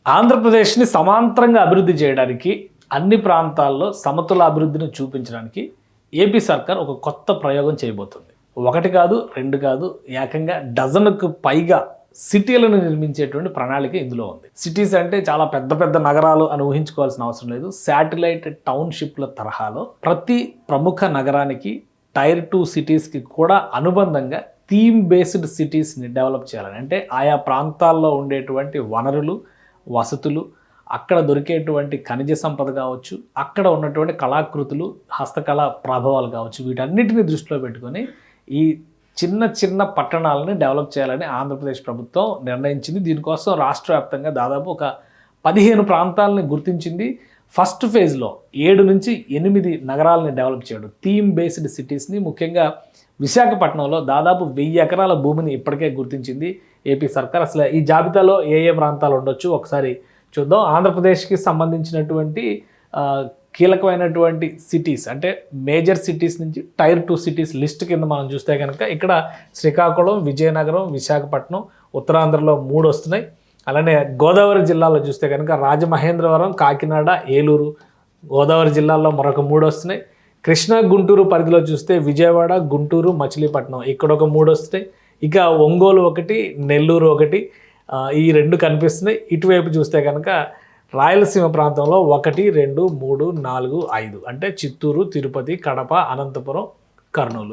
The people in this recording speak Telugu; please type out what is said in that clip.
ఆంధ్రప్రదేశ్ని సమాంతరంగా అభివృద్ధి చేయడానికి అన్ని ప్రాంతాల్లో సమతుల అభివృద్ధిని చూపించడానికి ఏపీ సర్కార్ ఒక కొత్త ప్రయోగం చేయబోతుంది. ఒకటి కాదు, రెండు కాదు, ఏకంగా డజన్కు పైగా సిటీలను నిర్మించేటువంటి ప్రణాళిక ఇందులో ఉంది. సిటీస్ అంటే చాలా పెద్ద పెద్ద నగరాలు అని ఊహించుకోవాల్సిన అవసరం లేదు. శాటిలైట్ టౌన్షిప్ల తరహాలో ప్రతి ప్రముఖ నగరానికి టైర్ 2 సిటీస్కి కూడా అనుబంధంగా థీమ్ బేస్డ్ సిటీస్ని డెవలప్ చేయాలని, అంటే ఆయా ప్రాంతాల్లో ఉండేటువంటి వనరులు, వసతులు, అక్కడ దొరికేటువంటి ఖనిజ సంపద కావచ్చు, అక్కడ ఉన్నటువంటి కళాకృతులు, హస్తకళా ప్రభావాలు కావచ్చు, వీటన్నిటిని దృష్టిలో పెట్టుకొని ఈ చిన్న చిన్న పట్టణాలని డెవలప్ చేయాలని ఆంధ్రప్రదేశ్ ప్రభుత్వం నిర్ణయించింది. దీనికోసం రాష్ట్ర వ్యాప్తంగా దాదాపు ఒక 15 ప్రాంతాలని గుర్తించింది. ఫస్ట్ ఫేజ్లో 7 నుంచి 8 నగరాలని డెవలప్ చేయడం, థీమ్ బేస్డ్ సిటీస్ని. ముఖ్యంగా విశాఖపట్నంలో దాదాపు 1000 ఎకరాల భూమిని ఇప్పటికే గుర్తించింది ఏపీ సర్కార్. అసలు ఈ జాబితాలో ఏ ఏ ప్రాంతాలు ఉండొచ్చు ఒకసారి చూద్దాం. ఆంధ్రప్రదేశ్కి సంబంధించినటువంటి కీలకమైనటువంటి సిటీస్, అంటే మేజర్ సిటీస్ నుంచి టైర్ 2 సిటీస్ లిస్ట్ కింద మనం చూస్తే కనుక ఇక్కడ శ్రీకాకుళం, విజయనగరం, విశాఖపట్నం, ఉత్తరాంధ్రలో 3 వస్తున్నాయి. అలానే గోదావరి జిల్లాలో చూస్తే కనుక రాజమహేంద్రవరం, కాకినాడ, ఏలూరు గోదావరి జిల్లాల్లో మరొక 3 వస్తున్నాయి. కృష్ణా, గుంటూరు పరిధిలో చూస్తే విజయవాడ, గుంటూరు, మచిలీపట్నం ఇక్కడ ఒక 3 వస్తున్నాయి. ఇక ఒంగోలు 1, నెల్లూరు 1, ఈ 2 కనిపిస్తున్నాయి. ఇటువైపు చూస్తే కనుక రాయలసీమ ప్రాంతంలో 1, 2, 3, 4, 5 అంటే చిత్తూరు, తిరుపతి, కడప, అనంతపురం, కర్నూలు.